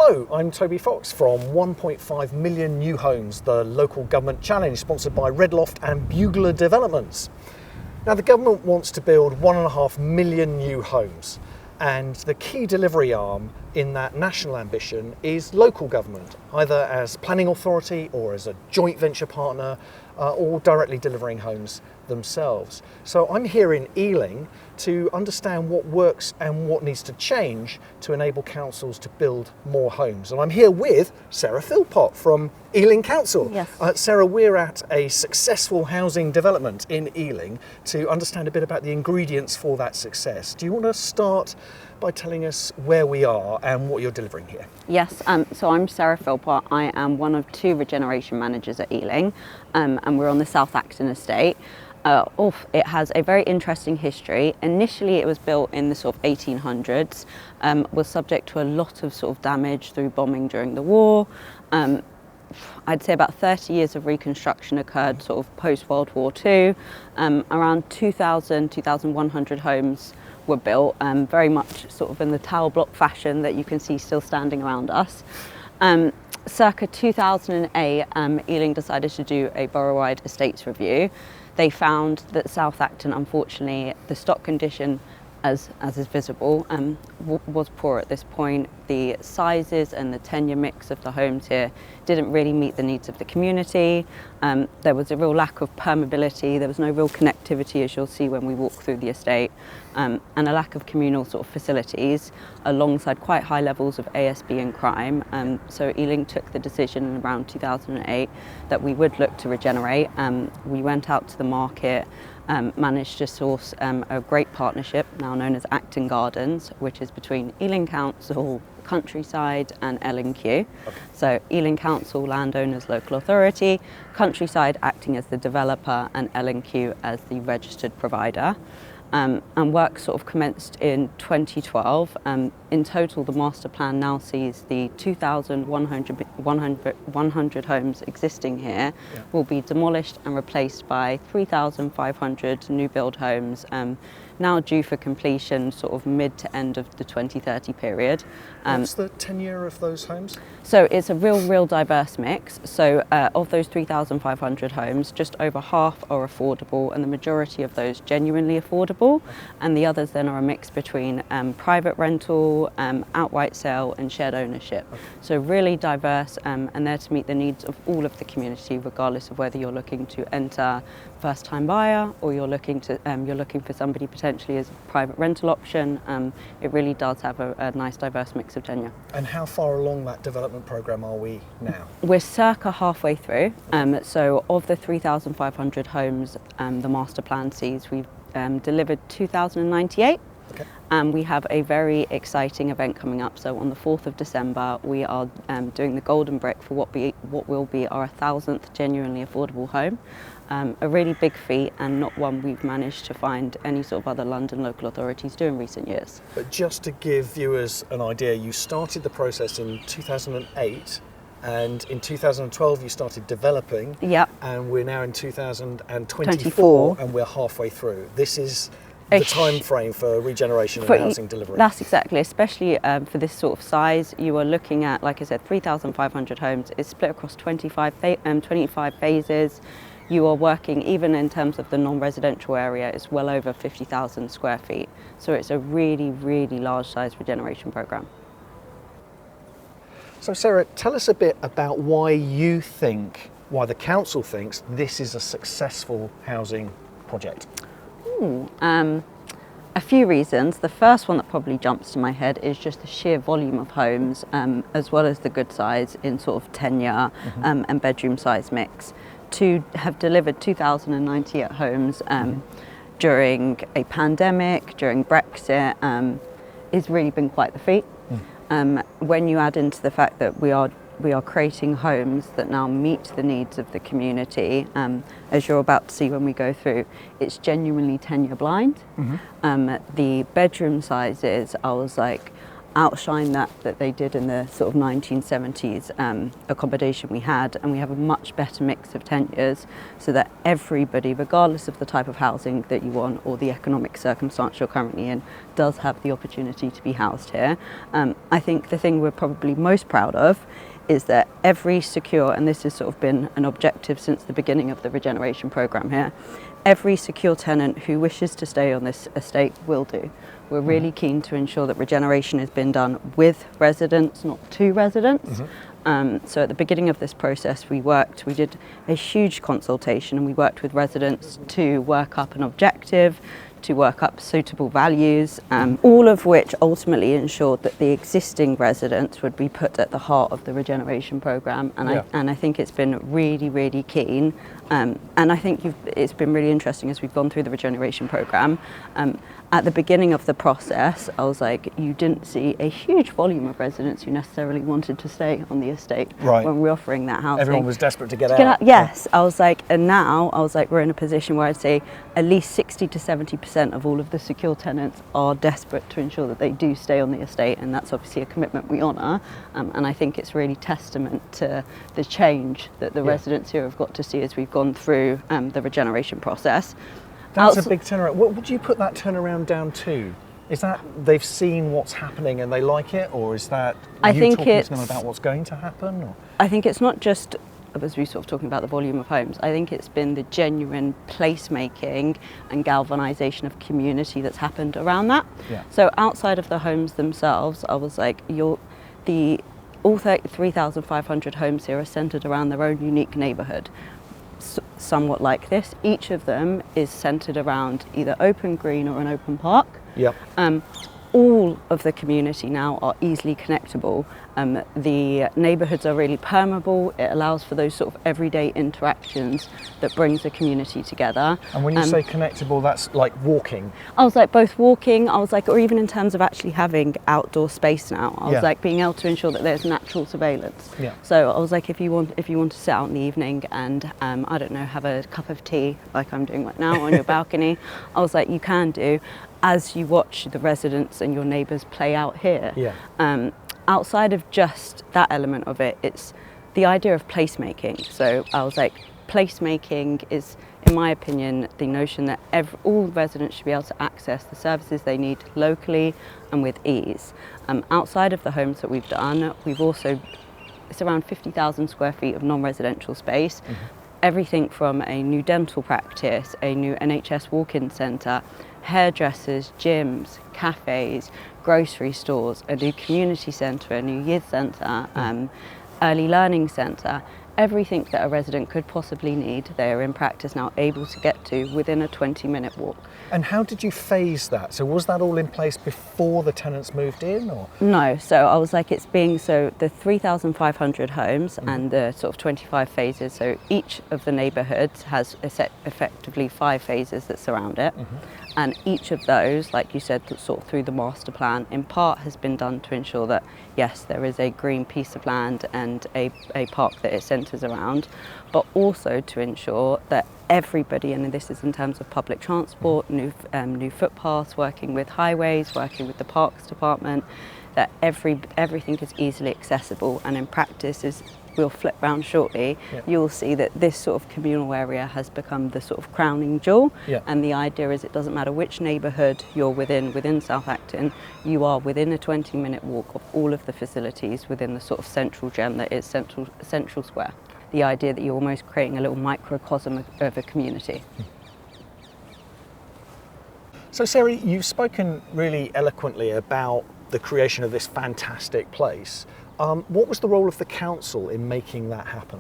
Hello, I'm Toby Fox from 1.5 million new homes, the local government challenge sponsored by Redloft and Bugler Developments. Now the government wants to build 1.5 million new homes, and the key delivery arm in that national ambition is local government, either as planning authority or as a joint venture partner or directly delivering homes themselves. So I'm here in Ealing to understand what works and what needs to change to enable councils to build more homes. And I'm here with Sarah Phillpot from Ealing Council. Yes. Sarah, we're at a successful housing development in Ealing to understand a bit about the ingredients for that success. Do you want to start by telling us where we are and what you're delivering here? Yes, so I'm Sarah Phillpot. I am one of 2 regeneration managers at Ealing, and we're on the South Acton estate. It has a very interesting history. Initially it was built in the sort of 1800s, was subject to a lot of sort of damage through bombing during the war. I'd say about 30 years of reconstruction occurred sort of post-World War II. Around 2,100 homes were built, very much sort of in the tower block fashion that you can see still standing around us. Circa 2008, Ealing decided to do a borough-wide estates review. They found that South Acton, unfortunately, the stock condition, as is visible, was poor at this point. The sizes and the tenure mix of the homes here didn't really meet the needs of the community. There was a real lack of permeability. There was no real connectivity, as you'll see when we walk through the estate, and a lack of communal sort of facilities, alongside quite high levels of ASB and crime. So Ealing took the decision in around 2008 that we would look to regenerate. We went out to the market, managed to source a great partnership now known as Acton Gardens, which is between Ealing Council, Countryside and L&Q. Okay. So Ealing Council, landowners, local authority, Countryside acting as the developer and L&Q as the registered provider. And work sort of commenced in 2012. In total, the master plan now sees the 2,100 homes existing here will be demolished and replaced by 3,500 new build homes, now due for completion sort of mid to end of the 2030 period. What's the tenure of those homes? So it's a real diverse mix. So of those 3,500 homes, just over half are affordable, and the majority of those genuinely affordable. And the others then are a mix between private rental, outright sale and shared ownership. So really diverse, and there to meet the needs of all of the community, regardless of whether you're looking to enter first-time buyer or you're looking for somebody potentially as a private rental option. It really does have a nice diverse mix of tenure. And how far along that development programme are we now? We're circa halfway through. So of the 3,500 homes the master plan sees, we've delivered 2,098. Okay. We have a very exciting event coming up. So on the 4th of December, we are doing the golden brick for what will be our 1,000th genuinely affordable home. A really big feat, and not one we've managed to find any sort of other London local authorities do in recent years. But just to give viewers an idea, you started the process in 2008, and in 2012 you started developing. Yep. And we're now in 2024 and we're halfway through. This is the time frame for regeneration and housing delivery. That's exactly, especially for this sort of size. You are looking at, like I said, 3,500 homes. It's split across 25 phases. You are working, even in terms of the non-residential area, it's well over 50,000 square feet. So it's a really large size regeneration programme. So Sarah, tell us a bit about why the council thinks this is a successful housing project. A few reasons. The first one that probably jumps to my head is just the sheer volume of homes, as well as the good size in sort of tenure and bedroom size mix. To have delivered 2,098 homes during a pandemic, during Brexit, has really been quite the feat. When you add into the fact that we are creating homes that now meet the needs of the community, as you're about to see when we go through, it's genuinely tenure blind. The bedroom sizes, I was like, outshine that they did in the sort of 1970s accommodation we had, and we have a much better mix of tenures so that everybody, regardless of the type of housing that you want or the economic circumstance you're currently in, does have the opportunity to be housed here. I think the thing we're probably most proud of is that every secure, and this has sort of been an objective since the beginning of the regeneration programme here, every secure tenant who wishes to stay on this estate will do. We're really keen to ensure that regeneration has been done with residents, not to residents. So at the beginning of this process, we did a huge consultation, and we worked with residents to work up an objective, to work up suitable values, all of which ultimately ensured that the existing residents would be put at the heart of the regeneration programme. And I think it's been really, really keen. And I think it's been really interesting as we've gone through the regeneration programme. At the beginning of the process, I was like, you didn't see a huge volume of residents who necessarily wanted to stay on the estate when we're offering that housing. Everyone was desperate to get out. Yes, I was like, and now I was like, we're in a position where I'd say at least 60 to 70% of all of the secure tenants are desperate to ensure that they do stay on the estate, and that's obviously a commitment we honour. And I think it's really testament to the change that the residents here have got to see as we've gone through the regeneration process. That's a big turnaround. What would you put that turnaround down to? Is that they've seen what's happening and they like it, or is that talking to them about what's going to happen? Or? I think it's not just, as we sort of talking about the volume of homes, I think it's been the genuine placemaking and galvanisation of community that's happened around that. So outside of the homes themselves, I was like, all 3,500 homes here are centred around their own unique neighbourhood. Somewhat like this, each of them is centred around either open green or an open park. All of the community now are easily connectable. The neighbourhoods are really permeable. It allows for those sort of everyday interactions that brings the community together. And when you say connectable, that's like walking? I was like both walking, or even in terms of actually having outdoor space now. I was like being able to ensure that there's natural surveillance. So I was like, if you want to sit out in the evening and I don't know, have a cup of tea like I'm doing right now on your balcony, I was like, you can do, as you watch the residents and your neighbours play out here. Outside of just that element of it, it's the idea of placemaking. So I was like, placemaking is, in my opinion, the notion that all residents should be able to access the services they need locally and with ease. Outside of the homes that we've done, it's around 50,000 square feet of non-residential space. Everything from a new dental practice, a new NHS walk-in centre, hairdressers, gyms, cafes, grocery stores, a new community centre, a new youth centre, early learning centre. Everything that a resident could possibly need, they are in practice now able to get to within a 20-minute walk. And how did you phase that? So was that all in place before the tenants moved in, or? No, so I was like, the 3,500 homes and the sort of 25 phases, so each of the neighbourhoods has effectively 5 phases that surround it. And each of those, like you said, sort of through the master plan, in part has been done to ensure that, yes, there is a green piece of land and a park that it centres around, but also to ensure that everybody, and this is in terms of public transport, new footpaths, working with highways, working with the parks department, that everything is easily accessible. And in practice, as we'll flip round shortly, you'll see that this sort of communal area has become the sort of crowning jewel. And the idea is, it doesn't matter which neighbourhood you're within South Acton, you are within a 20-minute walk of all of the facilities within the sort of central gem that is Central Square. The idea that you're almost creating a little microcosm of a community. So Sarah, you've spoken really eloquently about the creation of this fantastic place. What was the role of the council in making that happen?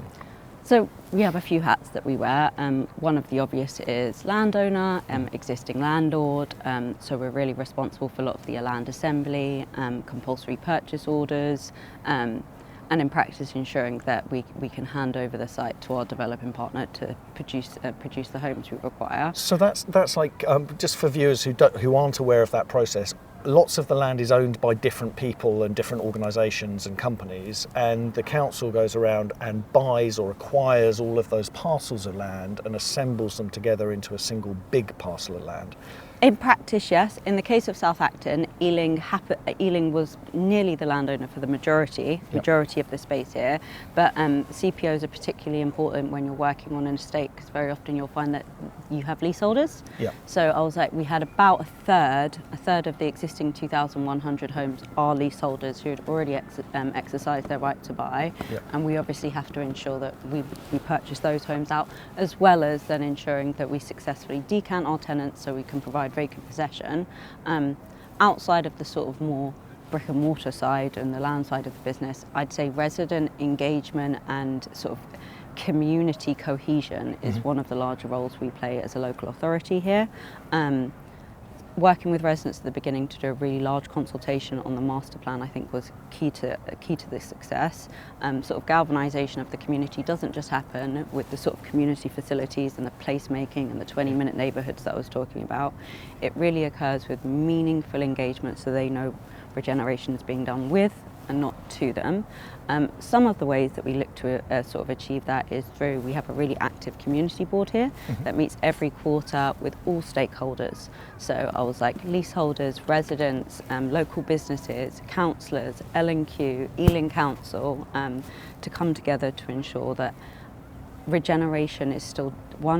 So we have a few hats that we wear. One of the obvious is landowner, existing landlord. So we're really responsible for a lot of the land assembly, compulsory purchase orders, and in practice ensuring that we can hand over the site to our developing partner to produce the homes we require. So that's like, just for viewers who aren't aware of that process, lots of the land is owned by different people and different organisations and companies, and the council goes around and buys or acquires all of those parcels of land and assembles them together into a single big parcel of land. In practice, yes. In the case of South Acton, Ealing was nearly the landowner for the majority of the space here, but CPOs are particularly important when you're working on an estate, because very often you'll find that you have leaseholders. Yeah. So I was like, we had about a third of the existing 2,100 homes are leaseholders who had already exercised their right to buy, and we obviously have to ensure that we purchase those homes out, as well as then ensuring that we successfully decant our tenants so we can provide vacant possession. Outside of the sort of more brick and mortar side and the land side of the business, I'd say resident engagement and sort of community cohesion is one of the larger roles we play as a local authority here. Working with residents at the beginning to do a really large consultation on the master plan, I think, was key to this success. Sort of galvanisation of the community doesn't just happen with the sort of community facilities and the placemaking and the 20-minute neighbourhoods that I was talking about. It really occurs with meaningful engagement, so they know regeneration is being done with and not to them. Some of the ways that we look to sort of achieve that is through, we have a really active community board here that meets every quarter with all stakeholders. So I was like leaseholders, residents, local businesses, councillors, L&Q, Ealing Council, to come together to ensure that regeneration is still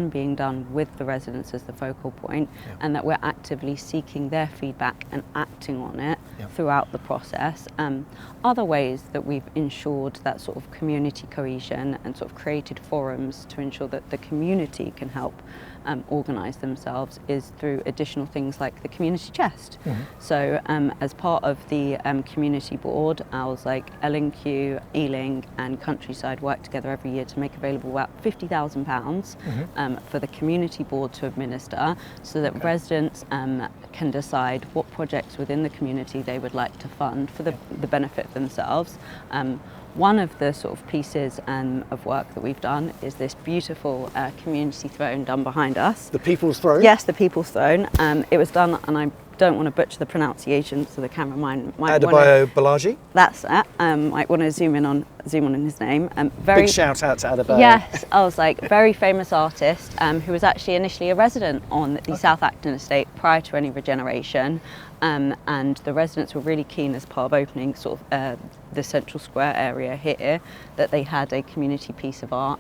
being done with the residents as the focal point, and that we're actively seeking their feedback and acting on it throughout the process. Other ways that we've ensured that sort of community cohesion and sort of created forums to ensure that the community can help organise themselves is through additional things like the community chest. So as part of the community board, I was like L&Q, Ealing and Countryside work together every year to make available about £50,000 for the community board to administer, so that residents can decide what projects within the community they would like to fund for the benefit of themselves. One of the sort of pieces of work that we've done is this beautiful community throne done behind us. The People's Throne? Yes, the People's Throne. It was done, and I don't want to butcher the pronunciation, so the cameraman might Adebayo Balaji? That's it. Might want to zoom in on his name. Big shout out to Adebayo. Yes, I was like, very famous artist who was actually initially a resident on the South Acton estate prior to any regeneration. And the residents were really keen, as part of opening sort of the central square area here, that they had a community piece of art.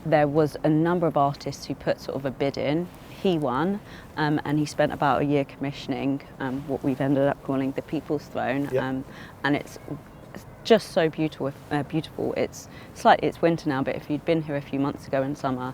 There was a number of artists who put sort of a bid in. He won, and he spent about a year commissioning what we've ended up calling the People's Throne. And it's just so beautiful. It's winter now, but if you'd been here a few months ago in summer,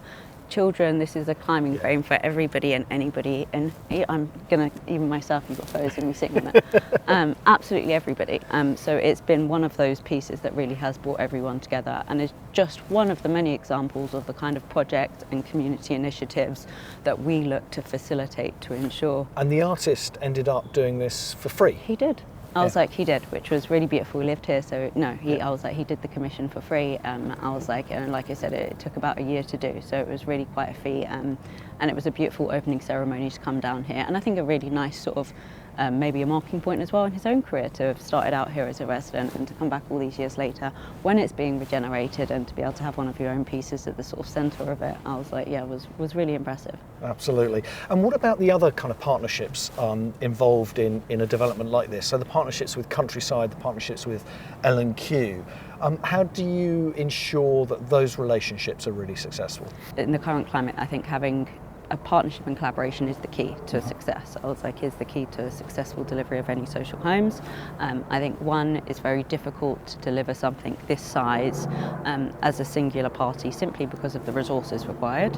children, this is a climbing frame for everybody and anybody, and I'm gonna, even myself, you've got photos of me sitting on it. Absolutely everybody. So it's been one of those pieces that really has brought everyone together, and is just one of the many examples of the kind of project and community initiatives that we look to facilitate to ensure. And the artist ended up doing this for free? He did. I was like, he did, which was really beautiful. We lived here, so no, I was like, he did the commission for free. I was like, and like I said, it took about a year to do, so it was really quite a feat. And it was a beautiful opening ceremony to come down here, and I think a really nice sort of maybe a marking point as well in his own career, to have started out here as a resident and to come back all these years later when it's being regenerated, and to be able to have one of your own pieces at the sort of centre of it. I was like, yeah, it was really impressive. Absolutely. And what about the other kind of partnerships involved in a development like this? So the partnerships with Countryside, the partnerships with L&Q. How do you ensure that those relationships are really successful? In the current climate, I think having a partnership and collaboration is the key to success. I was like, is the key to a successful delivery of any social homes. I think one, it's very difficult to deliver something this size as a singular party, simply because of the resources required.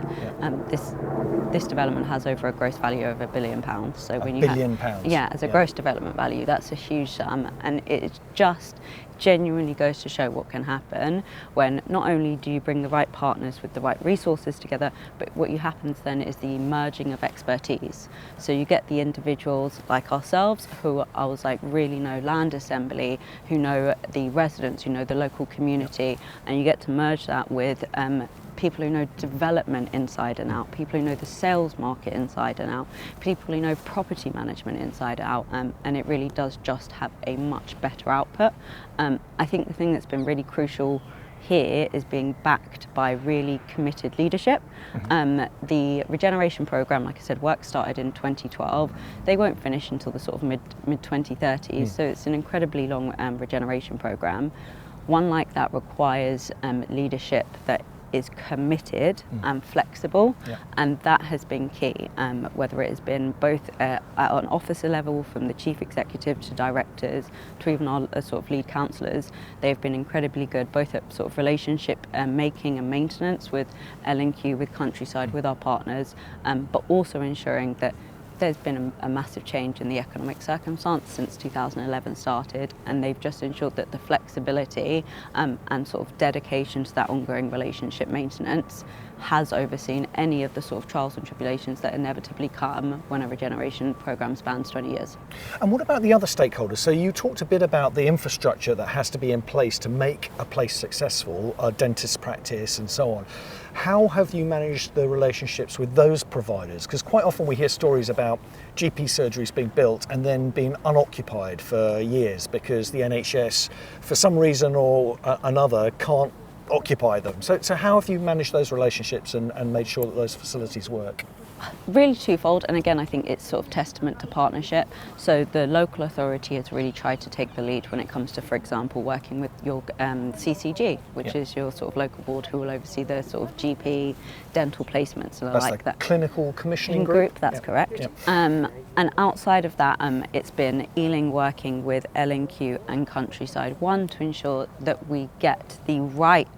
This development has over a gross value of £1 billion. So when you £1 billion? Yeah, as a gross development value, that's a huge sum, and it just genuinely goes to show what can happen when not only do you bring the right partners with the right resources together, but what happens then is the merging of expertise. So you get the individuals like ourselves who I was like really know land assembly, who know the residents, who know the local community, and you get to merge that with people who know development inside and out, people who know the sales market inside and out, people who know property management inside out, and it really does just have a much better output. I think the thing that's been really crucial here is being backed by really committed leadership. The regeneration programme, like I said, work started in 2012. They won't finish until the sort of mid-2030s, so it's an incredibly long regeneration programme. One like that requires leadership that is committed and flexible, and that has been key, whether it has been both at an officer level, from the chief executive to directors to even our sort of lead councillors. They've been incredibly good, both at sort of relationship making and maintenance with L&Q, with Countryside, with our partners, but also ensuring that there's been a massive change in the economic circumstance since 2011 started, and they've just ensured that the flexibility and sort of dedication to that ongoing relationship maintenance has overseen any of the sort of trials and tribulations that inevitably come when a regeneration programme spans 20 years. And what about the other stakeholders? So you talked a bit about the infrastructure that has to be in place to make a place successful, a dentist practice and so on. How have you managed the relationships with those providers? Because quite often we hear stories about GP surgeries being built and then being unoccupied for years because the NHS, for some reason or another, can't occupy them. So how have you managed those relationships and made sure that those facilities work? Really twofold, and again I think it's sort of testament to partnership. So the local authority has really tried to take the lead when it comes to, for example, working with your CCG, which is your sort of local board who will oversee the sort of GP dental placements and that's like that. Clinical commissioning group? That's correct. And outside of that, it's been Ealing working with L&Q and Countryside, one, to ensure that we get the right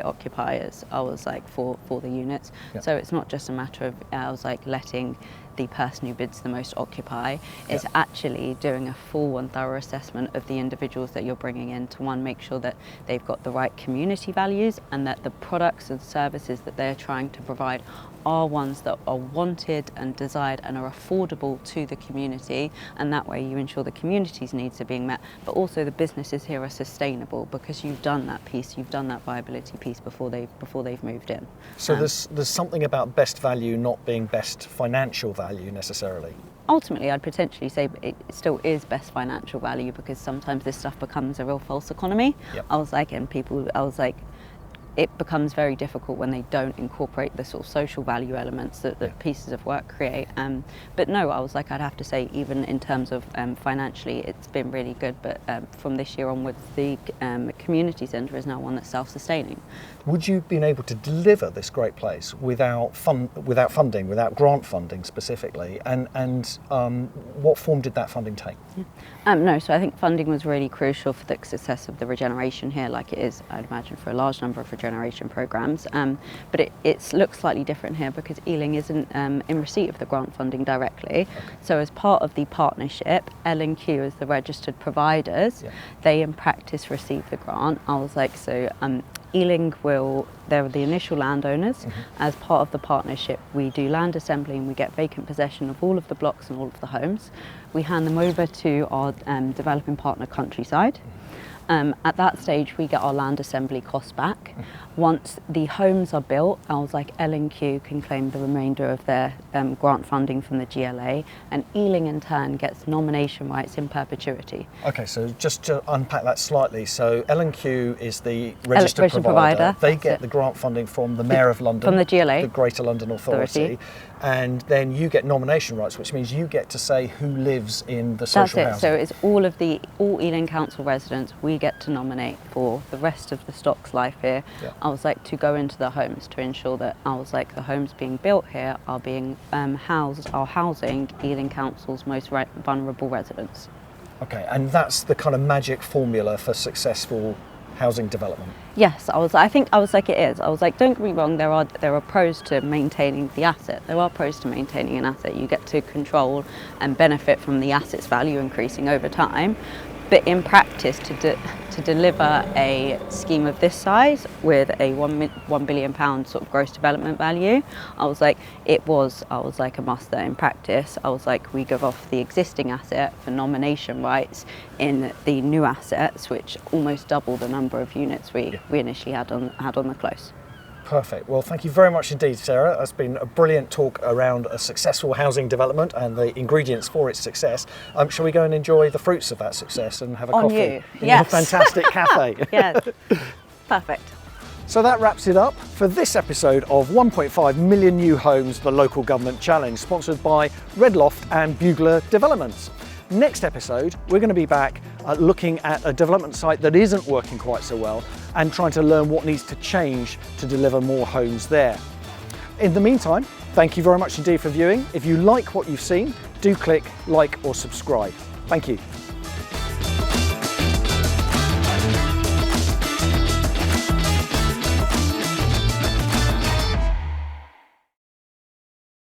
occupiers, I was like, for the units. So it's not just a matter of I was like letting the person who bids the most occupy. It's actually doing a full and thorough assessment of the individuals that you're bringing in to, one, make sure that they've got the right community values and that the products and services that they're trying to provide are ones that are wanted and desired and are affordable to the community, and that way you ensure the community's needs are being met, but also the businesses here are sustainable because you've done that piece, you've done that viability piece before they've moved in. So there's something about best value not being best financial value necessarily. Ultimately, I'd potentially say it still is best financial value, because sometimes this stuff becomes a real false economy. It becomes very difficult when they don't incorporate the sort of social value elements that pieces of work create. But no, I was like, I'd have to say, even in terms of financially, it's been really good. But from this year onwards, the community centre is now one that's self-sustaining. Would you have been able to deliver this great place without funding, without grant funding specifically? And what form did that funding take? No, so I think funding was really crucial for the success of the regeneration here, like it is, I'd imagine, for a large number of regeneration programmes. But it looks slightly different here because Ealing isn't in receipt of the grant funding directly. So as part of the partnership, L&Q as the registered providers, they in practice receive the grant. I was like, so Ealing they're the initial landowners. As part of the partnership, we do land assembly and we get vacant possession of all of the blocks and all of the homes. We hand them over to our developing partner Countryside. At that stage, we get our land assembly costs back. Once the homes are built, I was like, L&Q can claim the remainder of their grant funding from the GLA, and Ealing in turn gets nomination rights in perpetuity. Okay, so just to unpack that slightly, so L&Q is the registered provider. They get the grant funding from the Mayor of London, from the GLA, the Greater London Authority. And then you get nomination rights, which means you get to say who lives in the social housing. So it's all Ealing Council residents we get to nominate for the rest of the stock's life here. I was like, to go into the homes to ensure that I was like, the homes being built here are being housing Ealing Council's most vulnerable residents. Okay, and that's the kind of magic formula for successful housing development. Yes, I think it is. I was like, don't get me wrong, there are pros to maintaining the asset. There are pros to maintaining an asset. You get to control and benefit from the asset's value increasing over time. But in practice, to deliver a scheme of this size with a £1 billion sort of gross development value, I was like, a must there in practice. I was like, we give off the existing asset for nomination rights in the new assets, which almost double the number of units we initially had on the close. Perfect. Well, thank you very much indeed, Sarah. That's been a brilliant talk around a successful housing development and the ingredients for its success. Shall we go and enjoy the fruits of that success and have a coffee in your fantastic cafe? Yes. Perfect. So that wraps it up for this episode of 1.5 million new homes, the local government challenge, sponsored by Redloft and Bugler Developments. Next episode, we're going to be back looking at a development site that isn't working quite so well and trying to learn what needs to change to deliver more homes there. In the meantime, thank you very much indeed for viewing. If you like what you've seen, do click like or subscribe. Thank you.